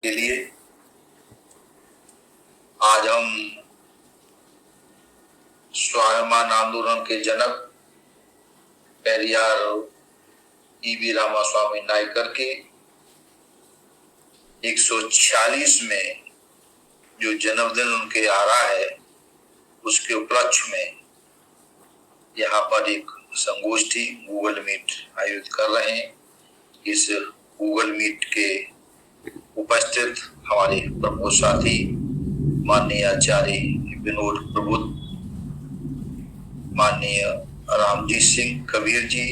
के लिए आज हम स्वाभिमान आंदोलन के जनक पेरियार ईवी रामास्वामी नायकर के 146 में जो जन्मदिन उनके आ रहा है उसके उपलक्ष्य में यहाँ पर एक संगोष्ठी गूगल मीट आयोजित कर रहे हैं। इस गूगल मीट के उपस्थित हमारे प्रमुख साथी माननीय आचार्य विनोद प्रबुद्ध, माननीय रामजीत सिंह कबीर जी,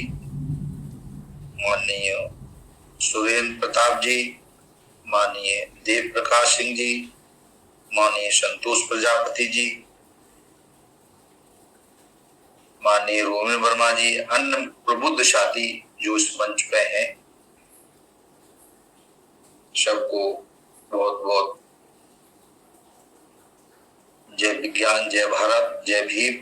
माननीय सुरेंद्र प्रताप जी, माननीय देव प्रकाश सिंह जी, माननीय संतोष प्रजापति जी, माननीय रोमिन वर्मा जी, अन्य प्रबुद्ध साथी जो इस मंच पे हैं, सबको बहुत बहुत जय विज्ञान, जय भारत, जय भीम।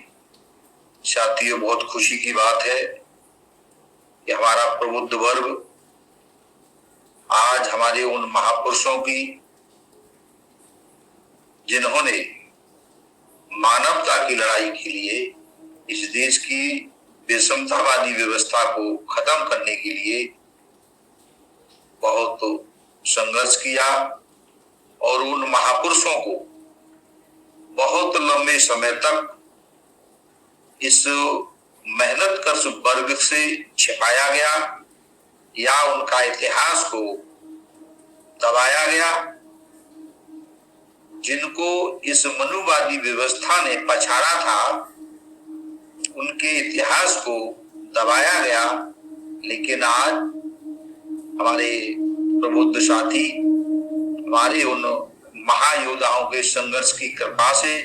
साथियों, बहुत खुशी की बात है कि हमारा प्रबुद्ध वर्ग आज हमारे उन महापुरुषों की जिन्होंने मानवता की लड़ाई के लिए इस देश की विषमतावादी व्यवस्था को खत्म करने के लिए बहुत संघर्ष किया और उन महापुरुषों को बहुत लंबे समय तक इस मेहनत कश वर्ग से छिपाया गया या उनका इतिहास को दबाया गया। जिनको इस मनुवादी व्यवस्था ने पछाड़ा था उनके इतिहास को दबाया गया, लेकिन आज हमारे प्रबुद्ध साथी हमारे उन महायोद्धाओं के संघर्ष की कृपा से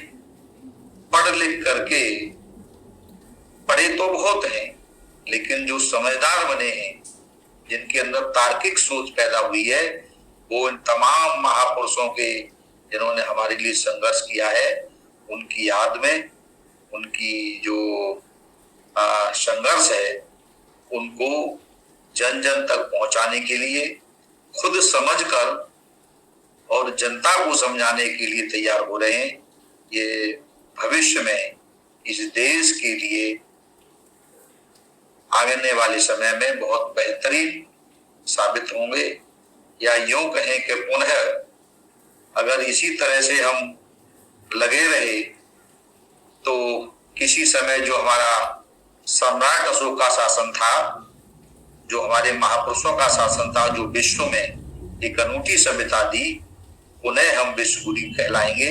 पढ़ लिख करके पढ़े तो बहुत हैं, लेकिन जो समझदार बने हैं, जिनके अंदर तार्किक सोच पैदा हुई है, वो इन तमाम महापुरुषों के जिन्होंने हमारे लिए संघर्ष किया है उनकी याद में उनकी जो संघर्ष है उनको जन जन तक पहुंचाने के लिए खुद समझकर और जनता को समझाने के लिए तैयार हो रहे हैं। ये भविष्य में इस देश के लिए आने वाले समय में बहुत बेहतरीन साबित होंगे, या यूं कहें कि पुनः अगर इसी तरह से हम लगे रहे तो किसी समय जो हमारा सम्राट अशोक का शासन था, जो हमारे महापुरुषों का शासन था, जो विश्व में एक अनूठी सभ्यता दी, उन्हें हम विश्व गुरु कहलाएंगे,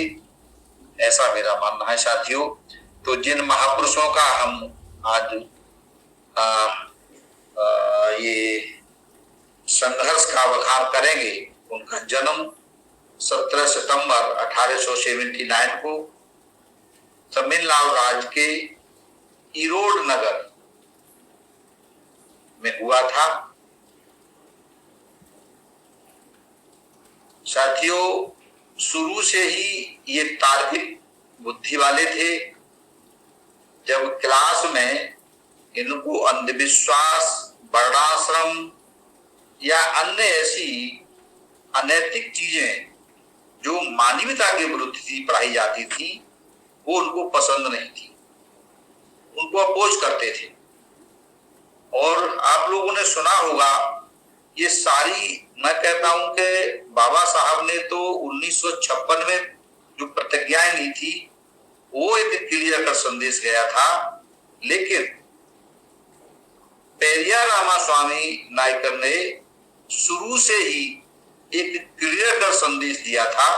ऐसा मेरा मानना है। साथियों, तो जिन महापुरुषों का हम आज ये संघर्ष का बखान करेंगे, उनका जन्म 17 सितंबर 1879 को तमिलनाडु राज्य के ईरोड नगर में हुआ था। साथियों, शुरू से ही ये तार्किक बुद्धि वाले थे। जब क्लास में इनको अंधविश्वास, वर्णाश्रम या अन्य ऐसी अनैतिक चीजें जो मानवता के विरुद्ध थी पढ़ाई जाती थी, वो उनको पसंद नहीं थी, उनको अपोज करते थे। और आप लोगों ने सुना होगा, ये सारी, मैं कहता हूं कि बाबा साहब ने तो 1956 में जो प्रतिज्ञाएं ली थी वो एक क्लियर कर संदेश गया था, लेकिन पेरियार रामास्वामी नायकर ने शुरू से ही एक क्लियर कर संदेश दिया था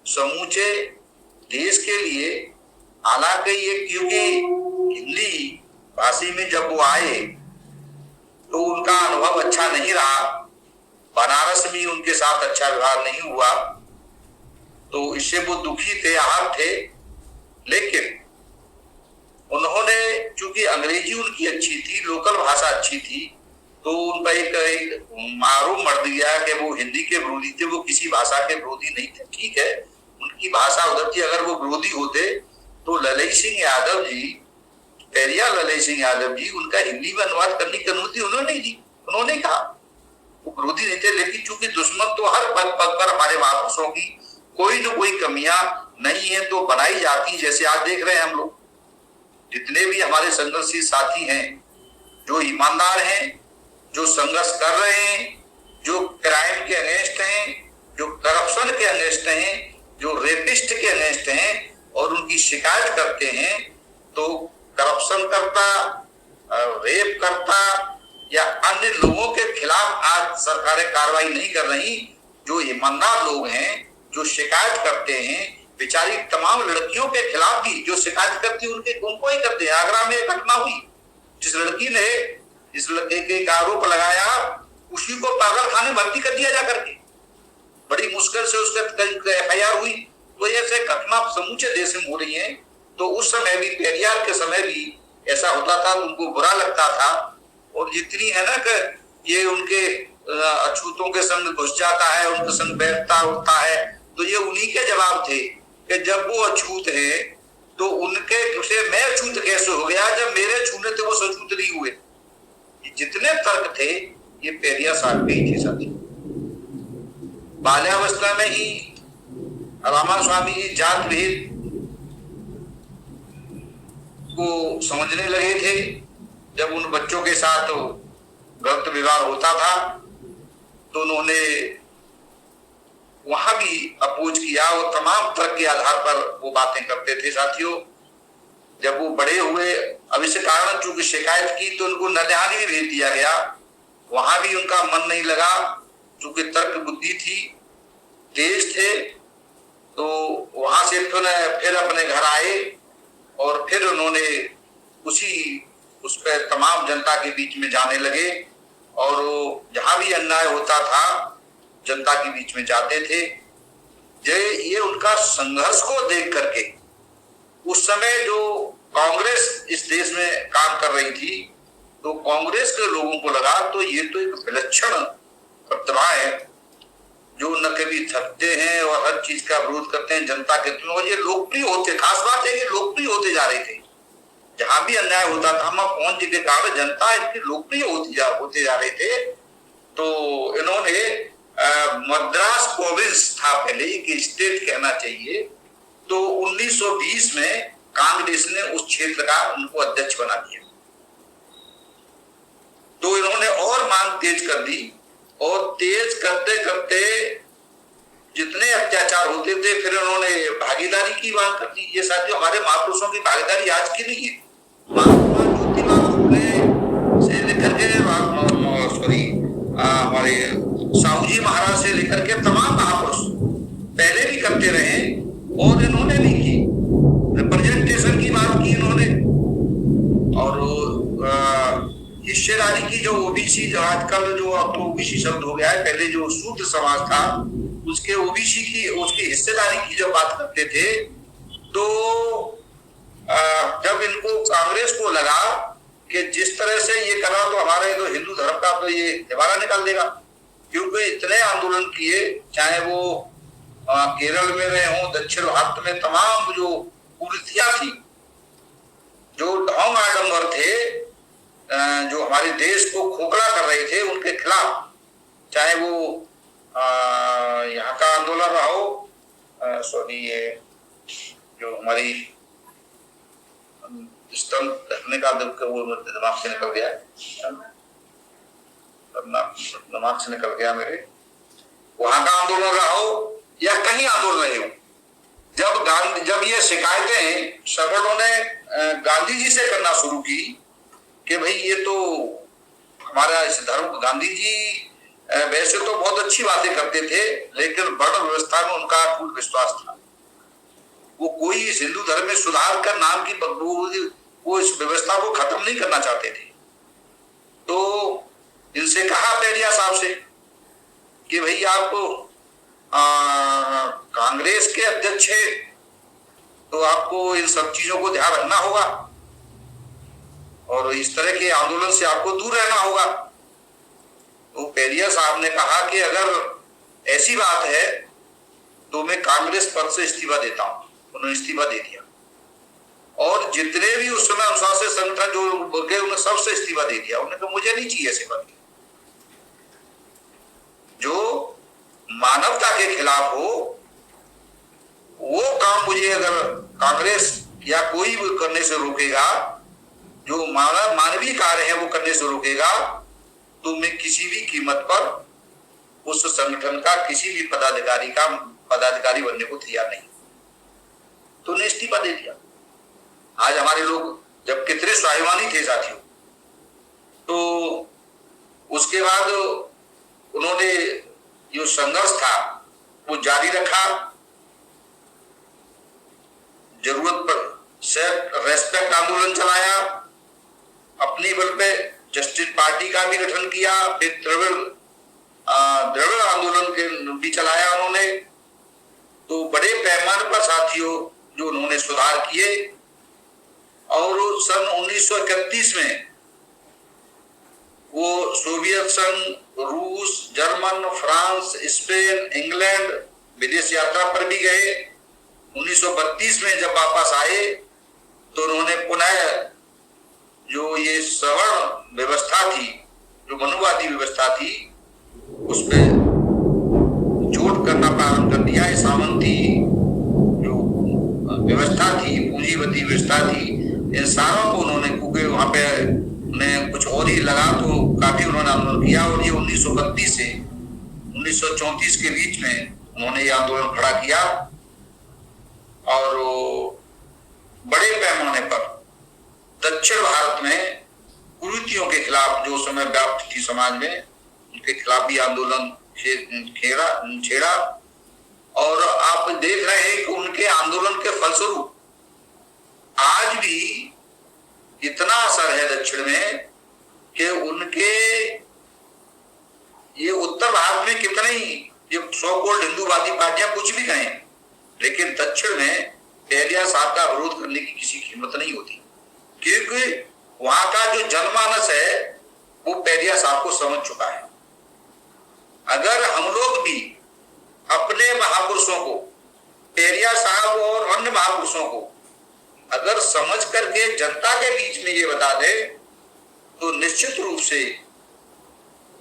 समूचे देश के लिए। हालांकि ये क्योंकि हिंदी भाषी में जब वो आए तो उनका अनुभव अच्छा नहीं रहा, बनारस में उनके साथ अच्छा व्यवहार नहीं हुआ, तो इससे वो दुखी थे, आहत थे। लेकिन उन्होंने, चूंकि अंग्रेजी उनकी अच्छी थी, लोकल भाषा अच्छी थी, तो उन पर एक आरोप मर दिया कि वो हिंदी के विरोधी थे, वो किसी भाषा के विरोधी नहीं थे। ठीक है, उनकी भाषा उधर थी, अगर वो विरोधी होते तो ललई सिंह यादव जी, पेरियार ललई सिंह यादव जी, उनका हिंदी में अनुवाद करने की अनुमति उन्होंने दी। उन्होंने कहा विरोधी नहीं थे, लेकिन चूंकि दुश्मन तो हर पग पग पर हमारे महापुरुषों की कोई न कोई कमियां नहीं है तो बनाई जाती। जैसे आज देख रहे हैं हम लोग, जितने भी हमारे संघर्षशील साथी हैं, जो ईमानदार हैं, जो संघर्ष कर रहे हैं, जो क्राइम के अगेंस्ट हैं, जो करप्शन के अगेंस्ट हैं, जो रेपिस्ट के अगेंस्ट हैं और उनकी शिकायत करते हैं, तो करप्शन करता, रेप करता या अन्य लोगों के खिलाफ आज सरकारें कार्रवाई नहीं कर रही। जो ईमानदार लोग हैं, जो शिकायत करते हैं, बेचारी तमाम लड़कियों के खिलाफ भी जो शिकायत करती है उनको ही करते हैं। आगरा में एक घटना हुई, जिस लड़की ने इस लड़के के आरोप लगाया, उसी को पागल खाने भर्ती कर दिया जा करके, बड़ी मुश्किल से उसका FIR हुई। तो ऐसे घटना समूचे देश में हो रही है। तो उस समय भी, पेरियार के समय भी ऐसा होता था, उनको बुरा लगता था। और जितनी है ना कि ये उनके अछूतों के संग घुस जाता है, उनके संग बैठता उठता है, तो ये उन्हीं के जवाब थे कि जब वो अछूत है तो उनके से मैं अछूत कैसे हो गया, जब मेरे छूने थे वो सछूत नहीं हुए। जितने तर्क थे ये पेरिया साहब के ही थे साथी। बाल्यावस्था में ही रामा स्वामी जी जात भेद को समझने लगे थे। जब उन बच्चों के साथ गलत व्यवहार होता था तो उन्होंने वहां भी अपोज किया और तमाम तर्क के आधार पर वो बातें करते थे साथियों। जब वो बड़े हुए, अब इस कारण चूंकि शिकायत की तो उनको नरहानी भी भेज दिया गया, वहां भी उनका मन नहीं लगा। चूंकि तर्क बुद्धि थी, तेज थे, तो वहां से फिर अपने घर आए और फिर उन्होंने उस पर तमाम जनता के बीच में जाने लगे और जहां भी अन्याय होता था जनता के बीच में जाते थे। ये उनका संघर्ष को देख करके उस समय जो कांग्रेस इस देश में काम कर रही थी, तो कांग्रेस के लोगों को लगा तो ये तो एक विलक्षण प्रतिभा है जो न कभी थकते हैं और हर चीज का विरोध करते हैं जनता के। और ये लोकप्रिय होते, खास बात है कि लोकप्रिय होते जा रहे थे। जहां भी अन्याय होता था, हम पहुंच के कारण जनता इनकी लोकप्रिय होते जा रहे थे। तो इन्होंने मद्रास प्रोविंस था पहले, एक स्टेट कहना चाहिए, तो 1920 में कांग्रेस ने उस क्षेत्र का उनको अध्यक्ष बना दिया। तो इन्होंने और मांग तेज कर दी और तेज करते करते जितने अत्याचार होते थे फिर उन्होंने भागीदारी की मांग कर दी। ये साथियों हमारे महापुरुषों की भागीदारी आज की नहीं है। महात्मा ज्योतिबा फुले से लेकर के हमारे साहू जी महाराज से लेकर के तमाम महापुरुष पहले भी करते रहे और इन्होंने भी की, रिप्रेजेंटेशन की बात की इन्होंने। और हिस्सेदारी की जो ओबीसी, जो आजकल जो अब तो ओबीसी शब्द हो गया है, पहले जो शूद्र समाज था उसके ओबीसी की, उसकी हिस्सेदारी की जब बात करते थे, तो जब इनको कांग्रेस को लगा कि जिस तरह से ये करा तो हमारे तो हिंदू धर्म का तो ये निवारा निकाल देगा, क्योंकि इतने आंदोलन किए, चाहे वो केरल में रहे हों, दक्षिण भारत में तमाम जो कुरीतियां थी, जो ढोंग आडंबर थे, जो हमारे देश को खोखला कर रहे थे, उनके खिलाफ, चाहे वो यहाँ का आंदोलन रहा हो, ये जो हमारी स्तंभ रखने का वो दिमाग से निकल गया है, दिमाग से निकल गया मेरे, वहां का आंदोलन रहा हो या कहीं आंदोलन रहे हो, जब ये शिकायतें सगड़ों ने गांधी जी से करना शुरू की कि भाई ये तो हमारा इस धर्म, गांधी जी वैसे तो बहुत अच्छी बातें करते थे लेकिन वर्ण व्यवस्था में उनका पूर्ण विश्वास था। वो कोई इस हिंदू धर्म में सुधार कर नाम की वो इस व्यवस्था को खत्म नहीं करना चाहते थे। तो इनसे कहा पेरिया साहब से कि भाई आप कांग्रेस के अध्यक्ष है तो आपको इन सब चीजों को ध्यान रखना होगा और इस तरह के आंदोलन से आपको दूर रहना होगा। तो पेरिया साहब ने कहा कि अगर ऐसी बात है तो मैं कांग्रेस पद से इस्तीफा देता हूं। उन्होंने इस्तीफा दे दिया और जितने भी उस समय अनुशासन संगठन जो गए उन्होंने सबसे इस्तीफा दे दिया। उन्होंने कहा मुझे नहीं चाहिए ऐसे पद। जो मानवता के खिलाफ हो, वो काम मुझे अगर कांग्रेस या कोई भी करने से रोकेगा, जो मानवीय कार्य है वो करने से रोकेगा, तो मैं किसी भी कीमत पर उस संगठन का किसी भी पदाधिकारी बनने को तैयार नहीं। तो ने इस्तीफा दे दिया। आज हमारे लोग जब कितने स्वाभिमानी थे साथियों, तो उसके बाद उन्होंने जो संघर्ष था वो जारी रखा। जरूरत पर रेस्पेक्ट आंदोलन चलाया, अपनी बल पे जस्टिस पार्टी का भी गठन किया, फिर द्रविड़ आंदोलन के भी चलाया उन्होंने। तो बड़े पैमाने पर साथियों जो उन्होंने सुधार किए, और सन 1931 में वो सोवियत संघ, रूस, जर्मन, फ्रांस, स्पेन, इंग्लैंड विदेश यात्रा पर भी गए। 1932 में जब वापस आए तो उन्होंने पुनः जो ये सवर्ण व्यवस्था थी, जो मनुवादी व्यवस्था थी, उस पर जोड़ करना प्रारंभ कर दिया। सामंती जो व्यवस्था थी, पूंजीवादी व्यवस्था थी, इन सारों को उन्होंने, क्योंकि वहां पे उन्हें कुछ और ही लगा तो काफी उन्होंने आंदोलन किया। और ये 1932 से 1934 के बीच में उन्होंने ये आंदोलन खड़ा किया, और बड़े पैमाने पर दक्षिण भारत में कुरीतियों के खिलाफ जो समय व्याप्त थी समाज में, उनके खिलाफ भी आंदोलन छेड़ा। और आप देख रहे हैं कि उनके आंदोलन के फलस्वरूप आज भी इतना असर है दक्षिण में कि उनके ये उत्तर भारत में कितने ही ये सो कॉल्ड हिंदूवादी पार्टियां कुछ भी कहें, लेकिन दक्षिण में पहलिया साहब का विरोध करने की किसी कीमत नहीं होती, क्योंकि वहां का जो जनमानस है वो पहलिया साहब को समझ चुका है। अगर हम लोग भी अपने महापुरुषों को, पहलिया साहब और अन्य महापुरुषों को अगर समझ करके जनता के बीच में ये बता दे, तो निश्चित रूप से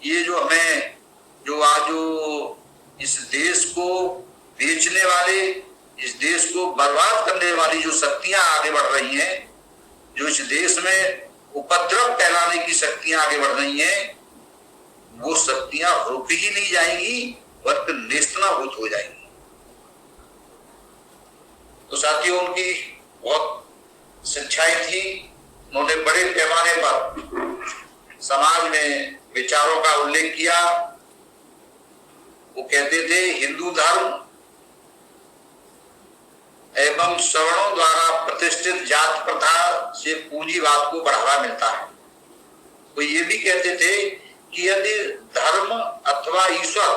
ये जो हमें जो आज इस देश को बेचने वाले, इस देश को बर्बाद करने वाली जो शक्तियां आगे बढ़ रही हैं, जो इस देश में उपद्रव फैलाने की शक्तियां आगे बढ़ रही हैं, वो शक्तियां रोकी ही नहीं जाएंगी, बल्कि नेस्तनाबूद हो जाएंगी। तो साथियों, उनकी बहुत शिक्षाएं थी। उन्होंने बड़े पैमाने पर समाज में विचारों का उल्लेख किया। वो कहते थे हिंदू धर्म एवं सवर्णों द्वारा प्रतिष्ठित जात प्रथा से पूंजीवाद को बढ़ावा मिलता है। वो ये भी कहते थे कि यदि धर्म अथवा ईश्वर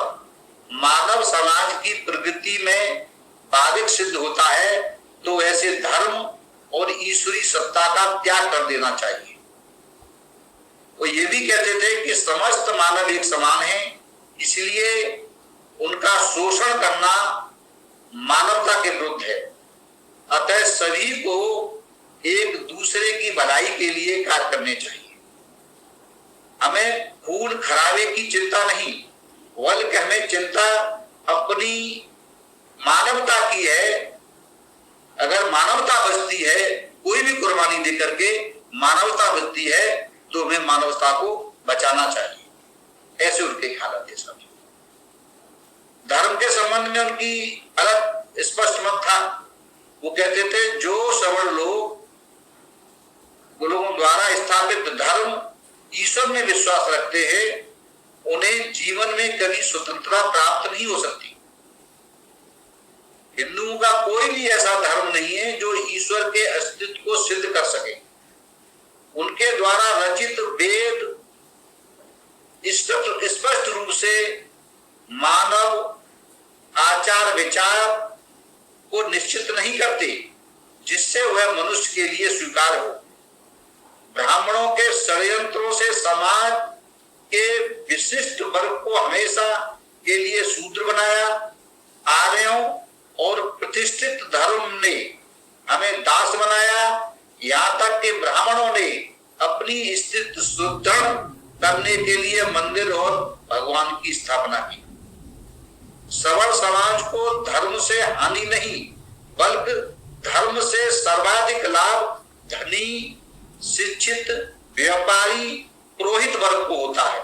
मानव समाज की प्रगति में बाधक सिद्ध होता है, तो ऐसे धर्म और ईश्वरी सत्ता का त्याग कर देना चाहिए। वो ये भी कहते थे कि समस्त मानव एक समान है, इसलिए उनका शोषण करना मानवता के विरुद्ध है। अतः सभी को एक दूसरे की भलाई के लिए कार्य करने चाहिए। हमें खून खराबे की चिंता नहीं, बल्कि हमें चिंता अपनी मानवता की है। अगर मानवता बचती है, कोई भी कुर्बानी दे करके मानवता बचती है, तो हमें मानवता को बचाना चाहिए। ऐसे उनके हालत है सब। धर्म के संबंध में उनकी अलग स्पष्ट मत था। वो कहते थे जो सवर्ण लोगों द्वारा स्थापित धर्म ईश्वर में विश्वास रखते हैं, उन्हें जीवन में कभी स्वतंत्रता प्राप्त नहीं हो सकती। हिंदुओं का कोई भी ऐसा धर्म नहीं है जो ईश्वर के अस्तित्व को सिद्ध कर सके। उनके द्वारा रचित वेद स्पष्ट रूप से मानव आचार विचार को निश्चित नहीं करते, जिससे वह मनुष्य के लिए स्वीकार हो। ब्राह्मणों के षड्यंत्रों से समाज के विशिष्ट वर्ग को हमेशा के लिए शूद्र बनाया। आर्यों और प्रतिष्ठित धर्म ने हमें दास बनाया। यहाँ तक कि ब्राह्मणों ने अपनी स्थिति सुदृढ़ करने के लिए मंदिर और भगवान की स्थापना की। सवर्ण समाज को धर्म से हानि नहीं बल्कि धर्म से सर्वाधिक लाभ धनी, शिक्षित, व्यापारी, पुरोहित वर्ग को होता है।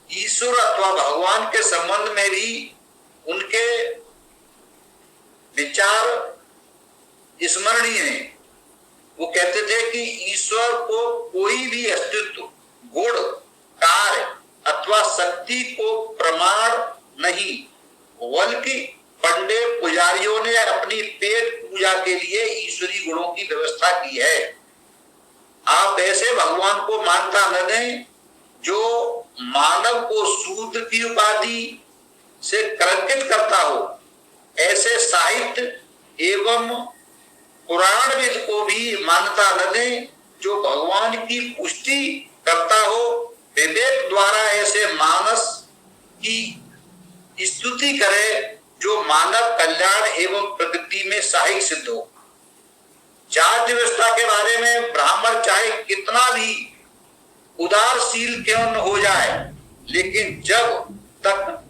ईश्वर अथवा भगवान के संबंध में भी उनके विचार स्मरणीय हैं। वो कहते थे कि ईश्वर को कोई भी अस्तित्व, गुण, कार्य अथवा शक्ति को प्रमाण नहीं, बल्कि पंडित पुजारियों ने अपनी पेट पूजा के लिए ईश्वरी गुणों की व्यवस्था की है। आप ऐसे भगवान को मान्यता न दें जो मानव को शूद्र की उपाधि से कलंकित करता हो। ऐसे साहित्य एवं पुराणविद को भी मान्यता न दें जो भगवान की पुष्टि करता हो। विवेक द्वारा ऐसे मानस की स्तुति करे जो मानव कल्याण एवं प्रगति में सहायक सिद्ध हो। जाति व्यवस्था के बारे में ब्राह्मण चाहे कितना भी उदारशील क्यों न हो जाए, लेकिन जब तक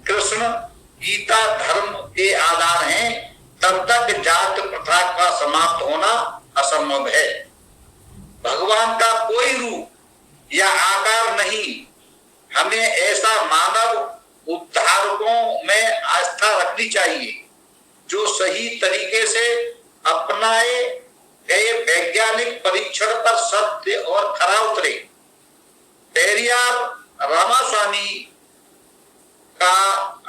कृष्ण गीता धर्म के आधार हैं तब तक जात प्रथा का समाप्त होना असंभव है। भगवान का कोई रूप या आकार नहीं। हमें ऐसा मानव उद्धारकों में आस्था रखनी चाहिए जो सही तरीके से अपनाए गए वैज्ञानिक परीक्षण पर सत्य और खरा उतरे। पेरियार रामास्वामी का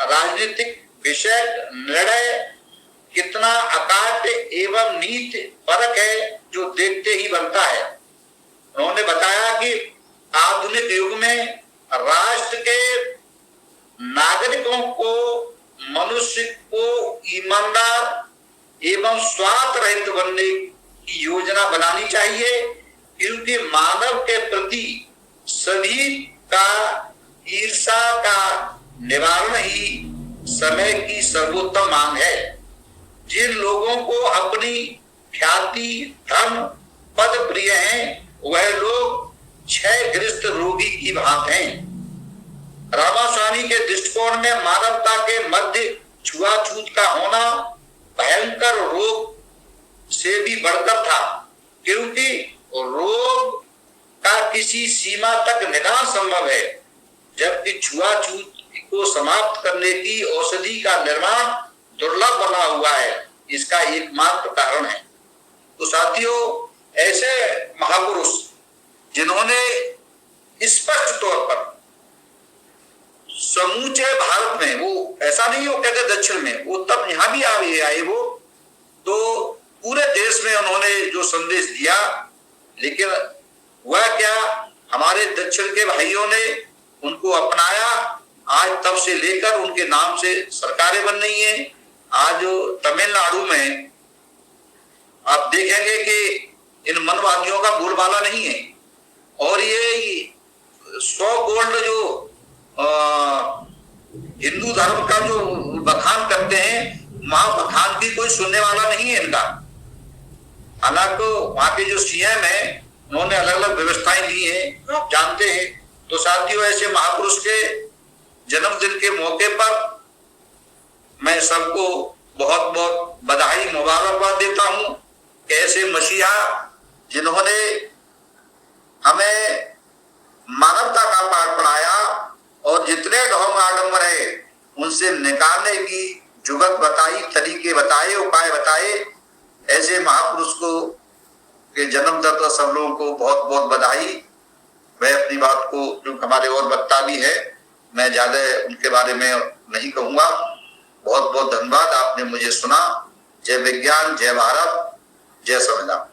राजनीतिक विषय निर्णय कितना अकाट्य एवं नीति परक है जो देखते ही बनता है। उन्होंने बताया कि आधुनिक युग में राष्ट्र के नागरिकों को मनुष्य को ईमानदार एवं स्वार्थ रहित बनने की योजना बनानी चाहिए, क्योंकि मानव के प्रति सभी का ईर्षा का निवारण ही समय की सर्वोत्तम मांग है। जिन लोगों को अपनी ख्याति, धन, पद प्रिय हैं, वह लोग क्षयग्रस्त रोगी की भांति हैं। रामास्वामी के दृष्टिकोण में मानवता के मध्य छुआछूत का होना भयंकर रोग से भी बढ़कर था, क्योंकि रोग का किसी सीमा तक निदान संभव है, जबकि छुआछूत को समाप्त करने की औषधि का निर्माण दुर्लभ बना हुआ है। इसका एकमात्र कारण है। तो साथियों, ऐसे महापुरुष जिन्होंने स्पष्ट तौर पर समूचे भारत में, वो ऐसा नहीं हो कहते दक्षिण में, वो तब यहां भी आए वो तो पूरे देश में उन्होंने जो संदेश दिया, लेकिन वह क्या हमारे दक्षिण के भाइयों ने उनको अपनाया। आज तब से लेकर उनके नाम से सरकारें बन रही हैं। आज तमिलनाडु में आप देखेंगे कि इन मनवादियों का बोलबाला नहीं है, और ये 100 गोल्ड जो हिंदू धर्म का जो बखान करते हैं, वहां बखान की कोई सुनने वाला नहीं है इनका। हालांकि वहां के जो सीएम है उन्होंने अलग अलग व्यवस्थाएं दी हैं, आप जानते हैं। तो साथियों, ऐसे महापुरुष के जन्मदिन के मौके पर मैं सबको बहुत बहुत बधाई मुबारकबाद देता हूं। ऐसे मसीहा जिन्होंने हमें मानवता का पाठ पढ़ाया और जितने ढोंग आडंबर है उनसे निकालने की जुगत बताई, तरीके बताए, उपाय बताए। ऐसे महापुरुष को के जन्मदिन पर सब लोगों को बहुत बहुत बधाई। मैं अपनी बात को, जो हमारे और वक्ता भी है, मैं ज्यादा उनके बारे में नहीं कहूंगा। बहुत बहुत धन्यवाद, आपने मुझे सुना। जय विज्ञान, जय भारत, जय संविधान।